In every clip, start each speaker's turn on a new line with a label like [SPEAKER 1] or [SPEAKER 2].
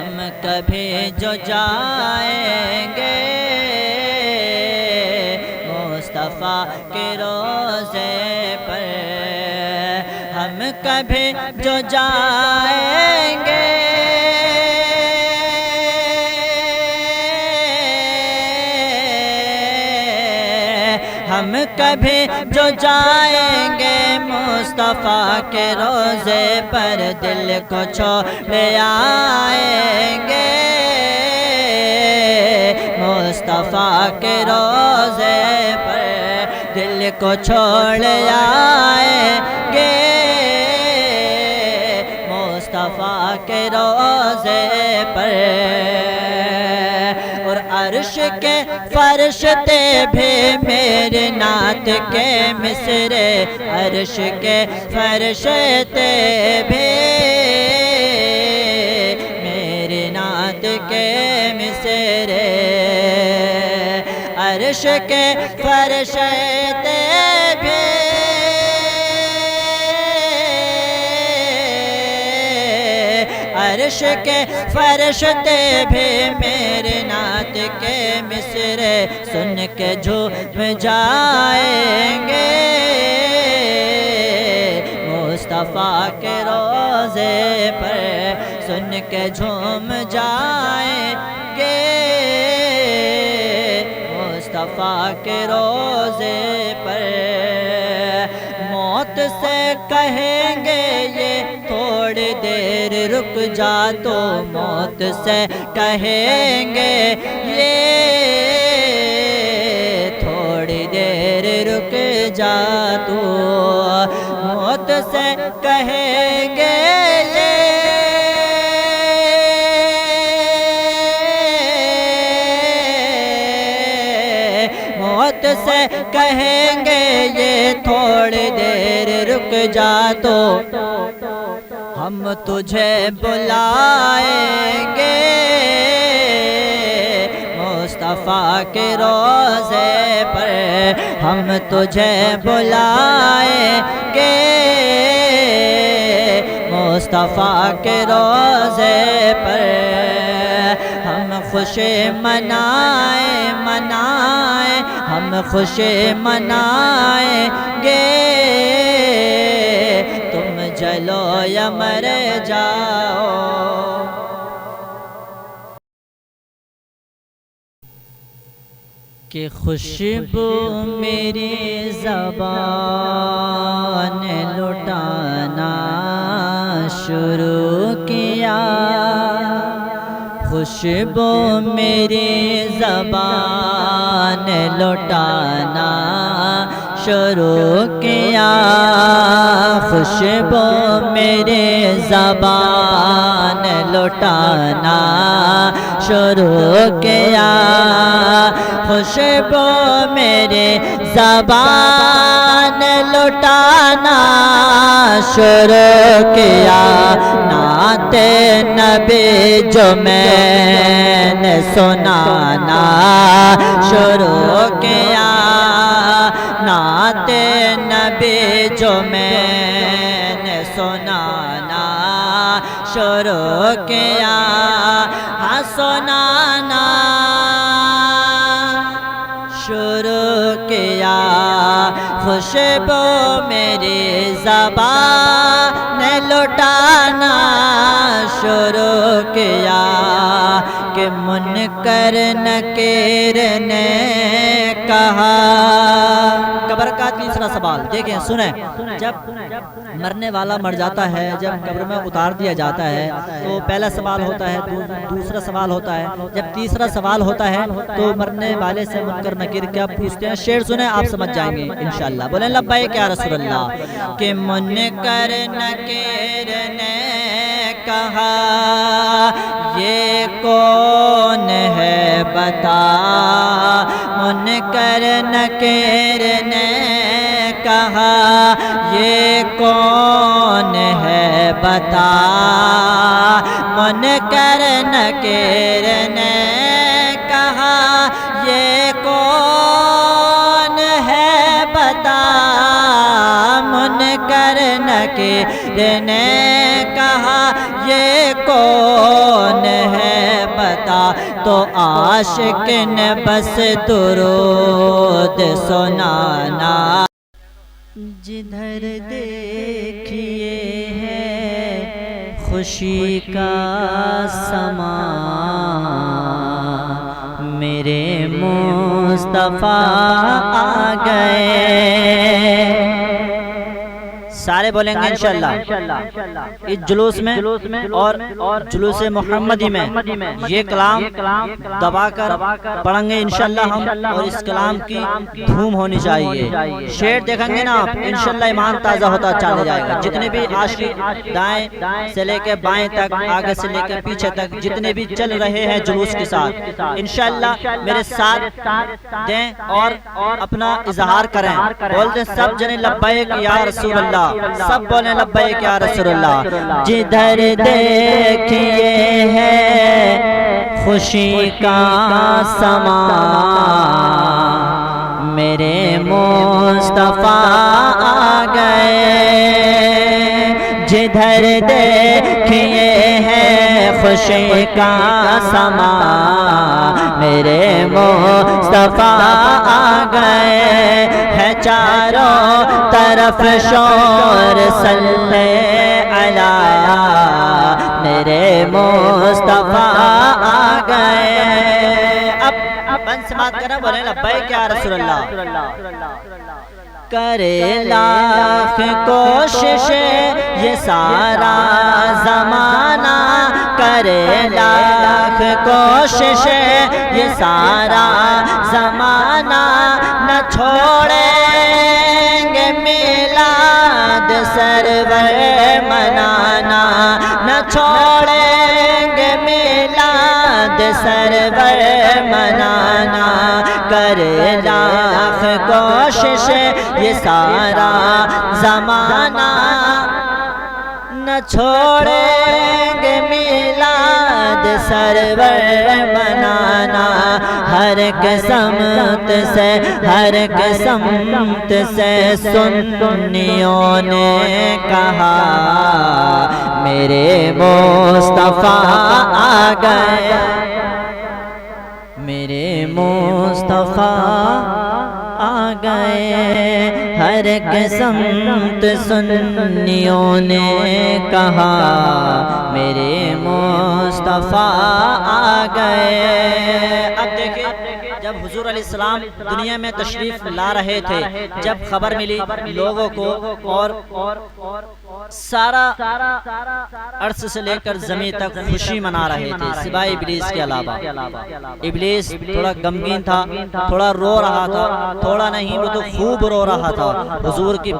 [SPEAKER 1] ہم کبھی جو جائیں گے مصطفیٰ کے روضے پر، ہم کبھی جو جائیں گے ہم کبھی جو جائیں گے مصطفیٰ کے روضے پر، دل کو چھوڑ آئیں گے مصطفیٰ کے روضے پر، دل کو چھوڑ آئیں گے مصطفیٰ کے روضے پر، اور عرش کے فرشتے بھی میرے نعت کے مصرے، عرش کے فرشتے بھی میرے نعت کے مصرے، عرش کے فرشتے بھی عرش کے فرشتے بھی میرے نعت کے مصرے سن کے جھوم جائیں گے مصطفیٰ کے روضے پر، سن کے جھوم جائیں گے مصطفیٰ کے روضے پر، موت سے کہیں گے یہ تھوڑی دیر رک جا تو، موت سے کہیں گے یہ تھوڑی دیر رک جا تو، موت سے کہیں گے یہ موت سے کہیں گے یہ تھوڑی دیر رک جا تو، ہم تجھے بلائیں گے مصطفیٰ کے روضے پر، ہم تجھے بلائیں گے مصطفیٰ کے روضے پر، ہم خوشی منائیں ہم خوشی منائیں گے، تم جلو یا مر جاؤ۔ کہ خوشبو میری زبان لٹانا شروع کیا، خوشبو میری زبان لٹانا شروع کیا، خوشبو میری زبان لٹانا شروع کیا، خوشبو میری زبان لٹانا شروع کیا، نعت نبی جو میں نے سنانا شروع کیا، نعت نبی جو میں نے سنانا شروع کیا، ہاں سنانا شروع کیا، خوشبو میری زبان لٹانا شروع کیا، کہ منکر نکیر نے کہا۔ قبر کا تیسرا سوال دیکھیں سنیں، جب مرنے والا مر جاتا ہے، جب قبر میں اتار دیا جاتا ہے تو پہلا سوال ہوتا ہے، دوسرا سوال ہوتا ہے، جب تیسرا سوال ہوتا ہے تو مرنے والے سے منکر نکیر کیا پوچھتے ہیں؟ شعر سنیں آپ سمجھ جائیں گے انشاءاللہ، بولیں لبیک یا رسول اللہ۔ کہ منکر نکیر نے کہا یہ کون ہے بتا، منکر نکیر نے کہا یہ کون ہے بتا، منکر نکیر نے کہا یہ کون ہے بتا، منکر نکیر نے کہا یہ کون ہے ہوتا تو عاشق نے بس درود سنانا جدھر دیکھیے ہے خوشی کا سما میرے مصطفیٰ آ گئے سارے بولیں گے انشاءاللہ اس جلوس میں اور جلوس محمدی میں یہ کلام دبا کر پڑھیں گے انشاءاللہ ہم اور اس کلام کی دھوم ہونی چاہیے شعر دیکھیں گے نا آپ انشاءاللہ ایمان تازہ ہوتا چلا جائے گا جتنے بھی عاشق دائیں سے لے کے بائیں تک آگے سے لے کے پیچھے تک جتنے بھی چل رہے ہیں جلوس کے ساتھ انشاءاللہ میرے ساتھ دیں اور اپنا اظہار کریں بولتے سب جنے لبیک یا رسول اللہ سب بولیں لبیک یا رسول اللہ جدھر دیکھیے ہے خوشی کا سما میرے مصطفیٰ آ گئے جدھر دیکھیے ہے خوشی کا سما میرے مصطفیٰ آ گئے ہے چاروں طرف شور صلی علی میرے مصطفیٰ آ گئے اب بن سماعت کرنا بولیں لبیک یا رسول اللہ کرے لاکھ کوشش یہ سارا زمانہ کرے لاکھ کوشش یہ سارا زمانہ نہ چھوڑیں گے میلاد سرور منانا نہ چھوڑیں گے میلاد سرور منانا کرے لاکھ کوشش یہ سارا زمانہ نہ چھوڑیں گے میلاد سرور منانا ہر قسمت سے سنیوں نے کہا میرے مصطفیٰ آ گئے میرے مصطفیٰ آ گئے ہر قسمت سنیوں نے کہا میرے مصطفیٰ آ گئے اب دیکھیں جب حضور علیہ السلام دنیا میں تشریف لا رہے تھے جب خبر ملی لوگوں کو اور سارا عرص سے لے کر زمین تک خوشی منا رہے تھے سوائے ابلیس کے علاوہ ابلیس تھوڑا غمگین تھا تھوڑا رو رہا تھا تھوڑا نہیں وہ تو خوب رو رہا تھا حضور کی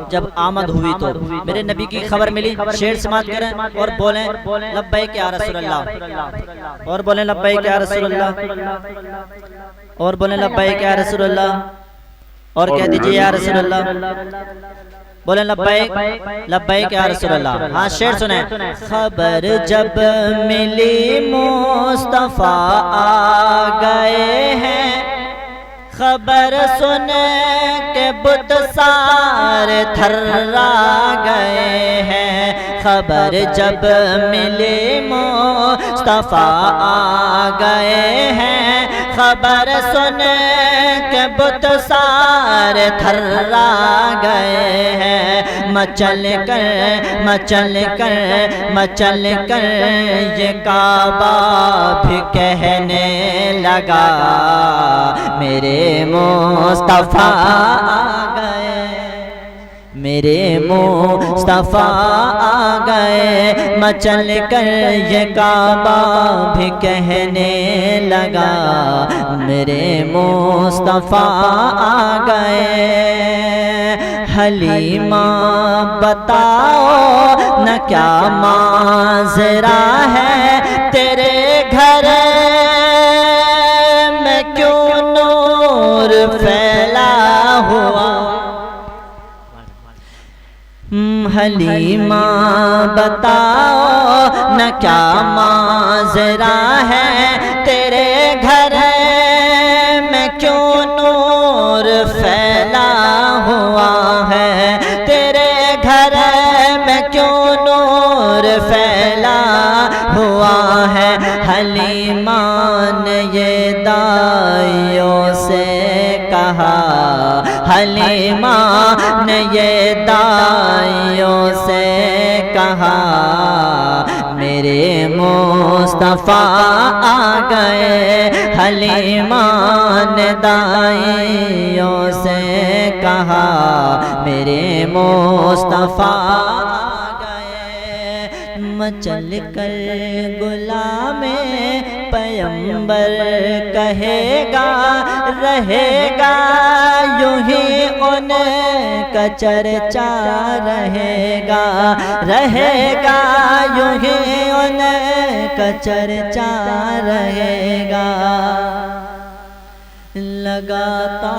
[SPEAKER 1] جب آمد ہوئی تو میرے نبی کی خبر ملی شعر سماعت کریں اور بولیں لبیک یا رسول اللہ اور بولیں لبیک یا رسول اللہ اور بولیں لبیک یا رسول اللہ اور کہہ دیجئے یا رسول اللہ بولیں لبیک یا رسول اللہ ہاں شعر سنیں خبر جب ملی مصطفیٰ آ گئے ہیں خبر سن کے بت سارے تھرا گئے ہیں خبر جب ملی مصطفیٰ آ گئے ہیں خبر سن کے بت سارے تھرا گئے ہیں مچل کر یہ کعبہ بھی کہنے لگا میرے مصطفیٰ آ گئے میرے مصطفیٰ آ گئے مچل کر یہ کعبہ بھی کہنے لگا میرے مصطفیٰ آ گئے حلیمہ بتاؤ نہ کیا ماجرا ہے تیرے گھر میں کیوں نور پھیلا ہوا حلیمہ بتاؤ نہ کیا ماجرا ہے تیرے گھر میں کیوں نور پھیلا ہوا ہے تیرے گھر میں کیوں نور پھیلا ہوا ہے حلیمہ نے یہ دائیوں سے کہا، حلیمہ نے یہ دائیوں سے کہا، میرے مصطفیٰ آ گئے۔ حلیمہ نے دائیوں سے کہا، میرے مصطفیٰ آ گئے۔ مچل کر غلام پیغمبر کہے گا، رہے گا یوں ہی ان کا چرچا، رہے گا یوں ہی ان کا چرچا رہے گا، لگاتا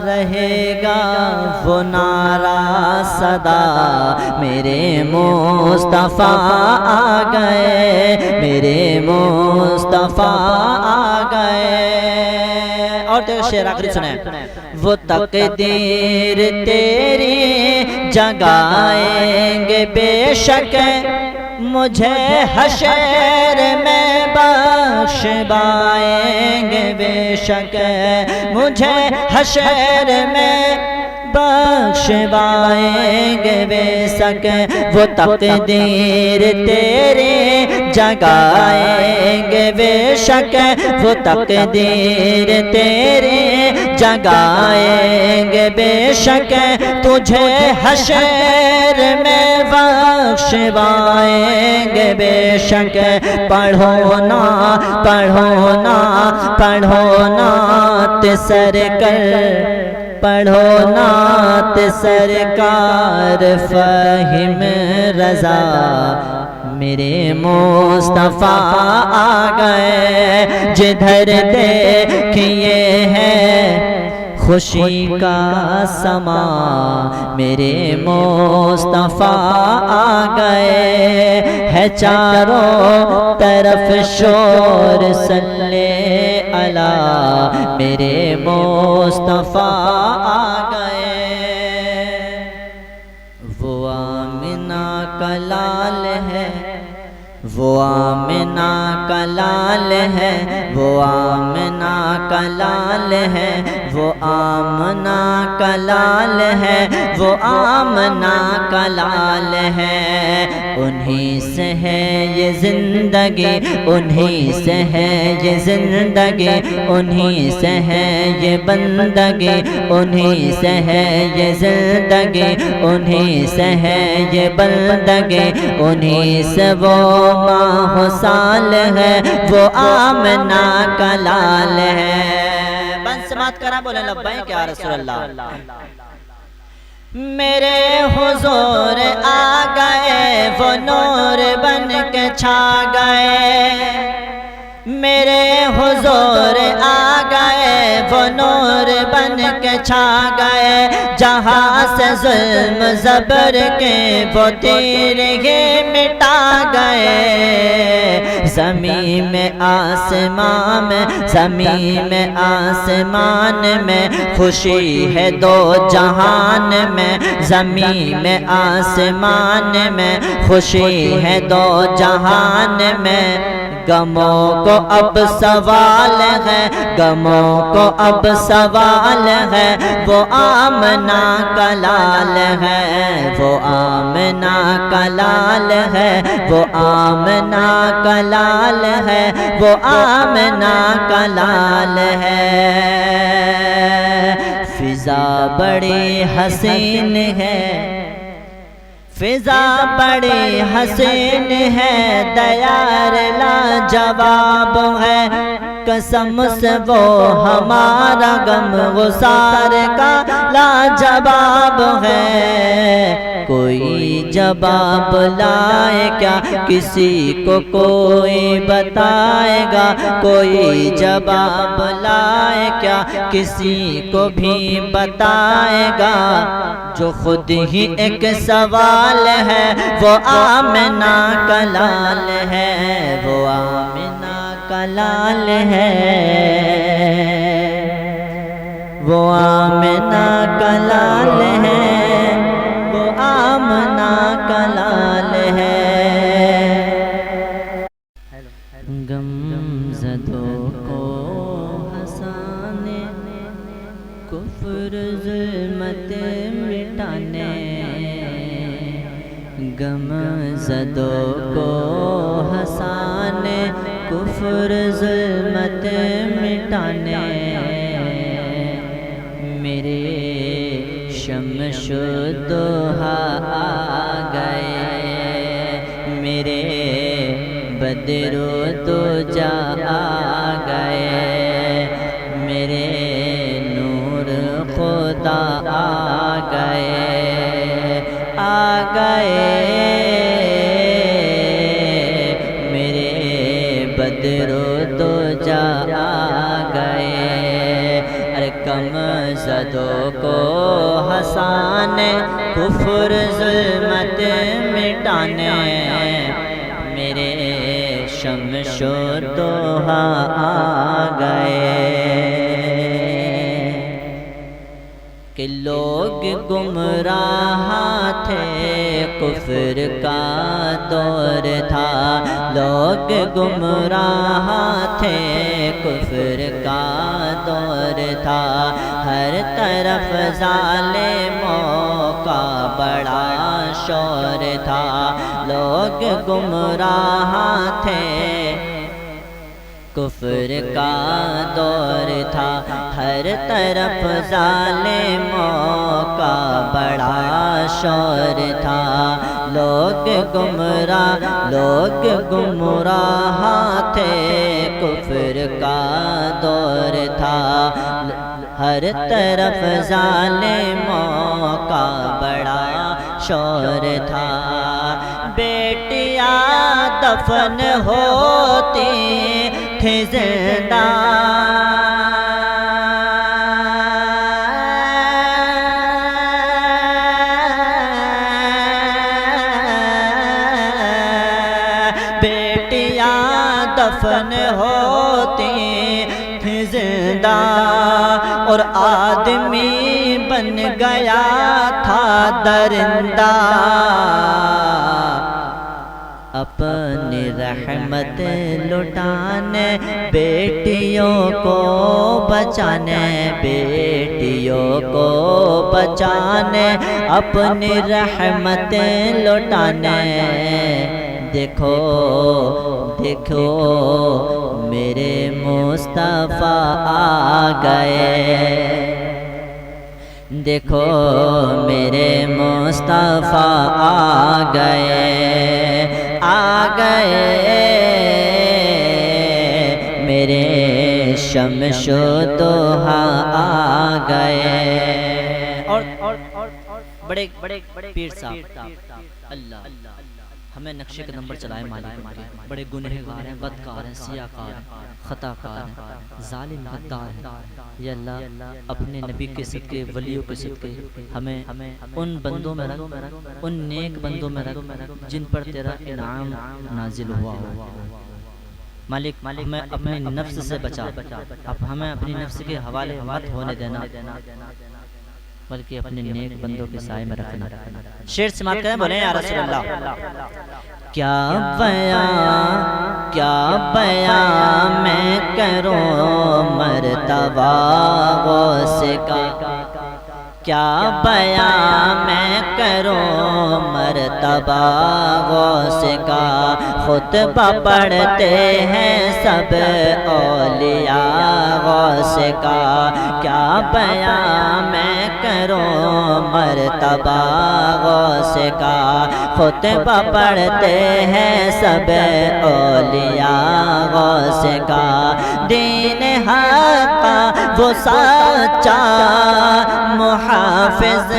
[SPEAKER 1] رہے گا وہ نعرہ صدا، میرے مصطفیٰ آ گئے، میرے مصطفیٰ آ گئے۔ اور تو شعر آخری سنیں، وہ تقدیر تیری جگائیں گے بے شک، مجھے حشر میں بخشوائیں گے بے شک، مجھے حشر میں بخشوائیں گے بے شک، وہ تقدیر تیری جگائیں گے بے شک، وہ تقدیر تیری جگائیں گے بے شک، تجھے حشر میں بخشوائیں گے بے شک۔ پڑھو نا پڑھو نا پڑھو نعت سرکار، پڑھو نعت سرکار فہم رضا، میرے مصطفیٰ آ گئے۔ جدھر دیکھیے ہے خوشی کا سما، میرے مصطفیٰ آ گئے۔ ہے چاروں طرف شور صلی علی، میرے مصطفیٰ آ گئے۔ وہ آمنہ کا لال ہے، وہ آمنہ کا لال ہے، وہ آمنہ کا لال ہے، وہ آمنہ کا لال ہے، وہ آمنہ کا لال ہے۔ انہی سے ہے یہ زندگی، انہی سے ہے یہ زندگی، انہی سے ہے یہ بندگی، انہی سے ہے یہ زندگی، انہی سے ہے یہ بندگی، انہی سے وہ ماہ و سال ہے، وہ آمنہ کا لال ہے۔ بند سماعت کرا، بولے لبیک یا رسول اللہ۔ میرے حضور آ گئے، وہ نور بن کے چھا گئے، میرے حضور آ گئے، وہ نور بن کے چھا گئے۔ جہاں سے ظلم زبر کے وہ تیر ہی مٹا گئے، زمین میں آسمان میں، زمین میں آسمان میں خوشی ہے دو جہان میں، زمین میں آسمان میں خوشی ہے دو جہان میں۔ غموں کو اب سوال ہے، غموں کو اب سوال ہے، وہ آمنہ کا لال ہے، وہ آمنہ کا لال ہے، وہ آمنہ کا لال ہے، وہ آمنہ کا لال ہے۔ فضا بڑی حسین ہے، فضا بڑی حسین ہے، دیار لاجواب ہے، قسم سے وہ ہمارا غم گسار کا لاجواب ہے۔ کوئی جواب لائے کیا، کسی کو کوئی بتائے گا، کوئی جواب لائے کیا، کسی کو بھی بتائے گا۔ جو خود ہی ایک سوال ہے، وہ آمنہ کا لال ہے، وہ آمنہ کا لال ہے، وہ آمنہ کا لال ہے، وہ آمنہ کا لال ہے۔ زدوں کو ہنسانے کفر ظلمت مٹانے غم زدوں کو ہنسانے کفر ظلمت مٹانے میرے شمس و ضحیٰ آ گئے میرے بدر و دجا آ گئے میرے نور خدا آ گئے میرے بدر و دجا آ گئے ارے غم زدوں کو ہنسانے کفر ظلمت مٹانے میرے شمس و ضحیٰ آ گئے کہ لوگ گمراہ تھے کفر کا دور تھا لوگ گمراہ تھے کفر کا دور تھا ہر طرف ظالموں کا بڑا شور تھا لوگ گمراہ تھے کفر کا دور تھا ہر طرف ظالموں کا بڑا شور تھا لوگ گمراہ تھے کفر کا دور تھا ہر طرف ظالموں کا بڑا شور تھا بیٹیاں دفن ہوتی تھی زندہ بیٹیاں دفن ہوتی تھی زندہ اور آدمی بن گیا تھا درندہ اپنی رحمت لٹانے بیٹیوں کو بچانے بیٹیوں کو بچانے اپنی رحمت لٹانے دیکھو دیکھو میرے مصطفیٰ آ گئے دیکھو میرے مصطفیٰ آ گئے میرے شمس و ضحیٰ آ گئے اور بڑے پیر صاحب اللہ ہمیں نقشے کا نمبر چلائے مالک بڑے گنہگار ہیں بدکار ہیں سیاہکار ہیں خطا کار ہیں ظالم غدار ہیں یا اللہ اپنے نبی کے صدقے ولیوں کے صدقے ہمیں ان بندوں میں رکھ ان نیک بندوں میں رکھ جن پر تیرا انعام نازل ہوا ہو مالک ہمیں اپنے نفس سے بچا اب ہمیں اپنی نفس کے حوالے مت ہونے دینا بلکہ اپنے نیک بندوں کے سائے میں رکھنا شعر سماعت کریں بولیں یا رسول اللہ کیا بیان میں کروں مرتبہ غوث کا کیا بیان میں کروں مرتبہ غوث کا خطبہ پڑھتے ہیں سب اولیاء غوث کا کیا بیان میں کروں مرتبہ غوث کا خطبہ پڑھتے ہیں سب اولیاء غوث کا دین حق کا وہ سچا محافظ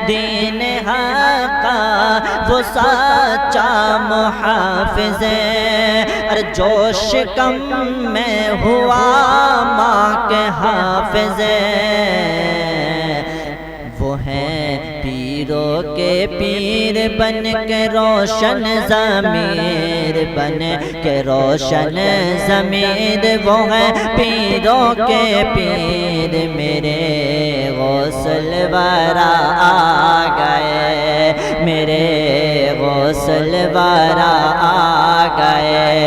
[SPEAKER 1] دین حق کا وہ سچا محافظ ارے جوش کم میں ہوا ماں کے حافظ وہ ہیں پیروں کے پیر بن کے روشن ضمیر بن کے روشن ضمیر وہ ہے پیروں کے پیر میرے غوث الورا آ گئے میرے غوث الورا آ گئے